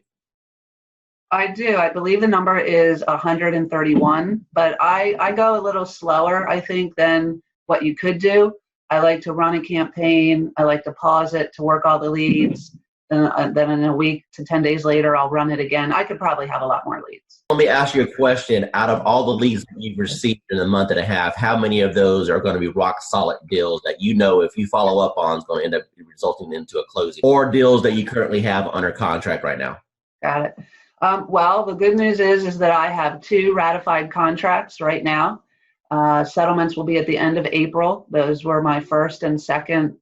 I do. I believe the number is 131, but I go a little slower, I think, than what you could do. I like to run a campaign. I like to pause it to work all the leads. Then in a week to 10 days later, I'll run it again. I could probably have a lot more leads. Let me ask you a question. Out of all the leads that you've received in a month and a half, how many of those are going to be rock solid deals that you know if you follow up on is going to end up resulting into a closing, or deals that you currently have under contract right now? Got it. Well, the good news is that I have 2 ratified contracts right now. Settlements will be at the end of April. Those were my first and second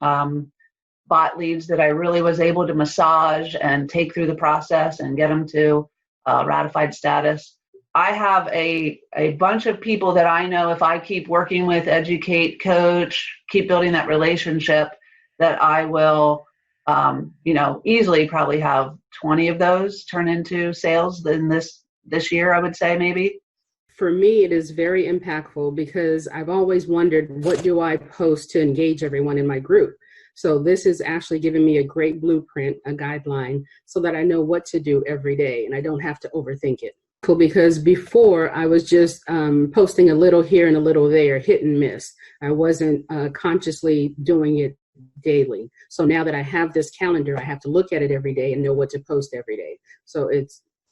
bot leads that I really was able to massage and take through the process and get them to ratified status. I have a bunch of people that I know if I keep working with, educate, coach, keep building that relationship, that I will, easily probably have 20 of those turn into sales in this year, I would say maybe. For me, it is very impactful because I've always wondered, what do I post to engage everyone in my group? So this is actually giving me a great blueprint, a guideline, so that I know what to do every day and I don't have to overthink it. Cool, because before I was just posting a little here and a little there, hit and miss. I wasn't consciously doing it daily. So now that I have this calendar, I have to look at it every day and know what to post every day. So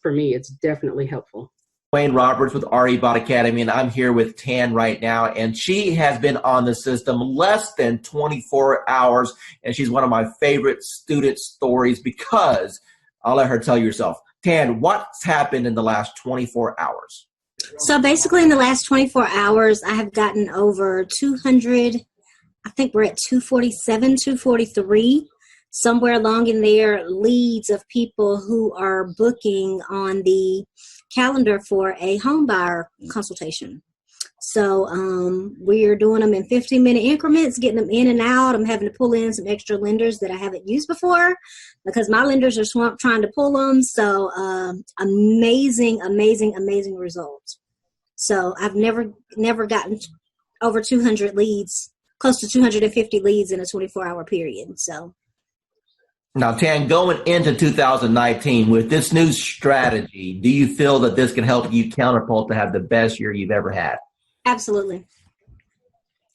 for me, it's definitely helpful. Dwayne Roberts with RE Bot Academy, and I'm here with Tan right now, and she has been on the system less than 24 hours, and she's one of my favorite student stories because I'll let her tell you herself. Tan, what's happened in the last 24 hours? So basically in the last 24 hours, I have gotten over 200, I think we're at 247, 243, somewhere along in there, leads of people who are booking on the calendar for a home buyer consultation. So we're doing them in 15-minute increments, getting them in and out. I'm having to pull in some extra lenders that I haven't used before because my lenders are swamped trying to pull them. So amazing results. So I've never gotten over 200 leads, close to 250 leads in a 24-hour period. So. Now, Tan, going into 2019, with this new strategy, do you feel that this can help you catapult to have the best year you've ever had? Absolutely.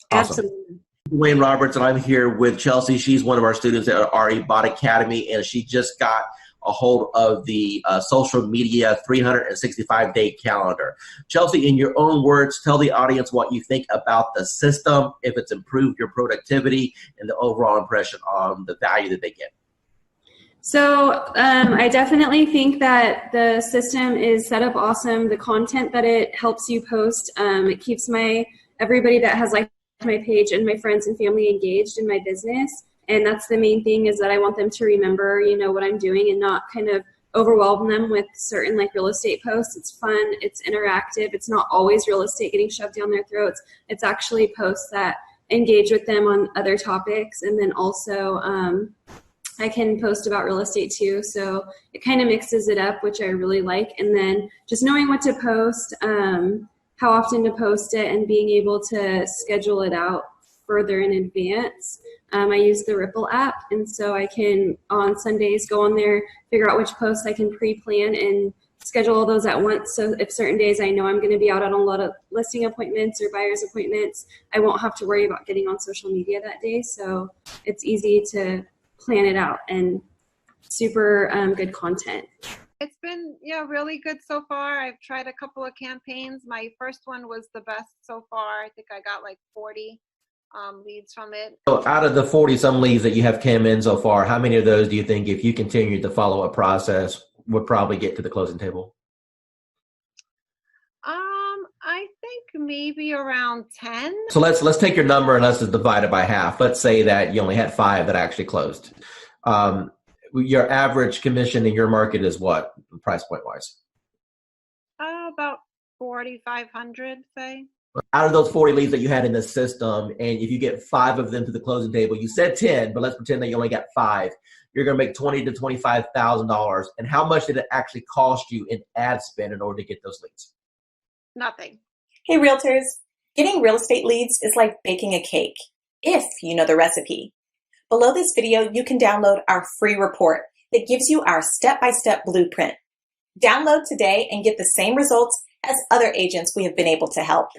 Awesome. Absolutely. Dwayne Roberts, and I'm here with Chelsea. She's one of our students at RE Bot Academy, and she just got a hold of the social media 365-day calendar. Chelsea, in your own words, tell the audience what you think about the system, if it's improved your productivity, and the overall impression on the value that they get. So I definitely think that the system is set up awesome. The content that it helps you post, it keeps everybody that has liked my page and my friends and family engaged in my business. And that's the main thing, is that I want them to remember, what I'm doing and not kind of overwhelm them with certain real estate posts. It's fun, it's interactive, it's not always real estate getting shoved down their throats. It's actually posts that engage with them on other topics. And then also I can post about real estate too, so it kind of mixes it up, which I really like. And then just knowing what to post, how often to post it, and being able to schedule it out further in advance. I use the Ripple app, and so I can, on Sundays, go on there, figure out which posts I can pre-plan and schedule all those at once. So if certain days I know I'm going to be out on a lot of listing appointments or buyer's appointments, I won't have to worry about getting on social media that day. So it's easy to plan it out and super good content. It's been, yeah, really good so far. I've tried a couple of campaigns. My first one was the best so far. I think I got like 40 leads from it. So out of the 40 some leads that you have came in so far, how many of those do you think, if you continued the follow-up process, would probably get to the closing table? I think maybe around 10. So let's take your number and let's just divide it by half. Let's say that you only had 5 that actually closed. Your average commission in your market is what, price point wise? About 4,500, say. Out of those 40 leads that you had in the system, and if you get 5 of them to the closing table, you said 10, but let's pretend that you only got 5. You're going to make $20,000 to $25,000. And how much did it actually cost you in ad spend in order to get those leads? Nothing. Hey, realtors. Getting real estate leads is like baking a cake, if you know the recipe. Below this video, you can download our free report that gives you our step-by-step blueprint. Download today and get the same results as other agents we have been able to help.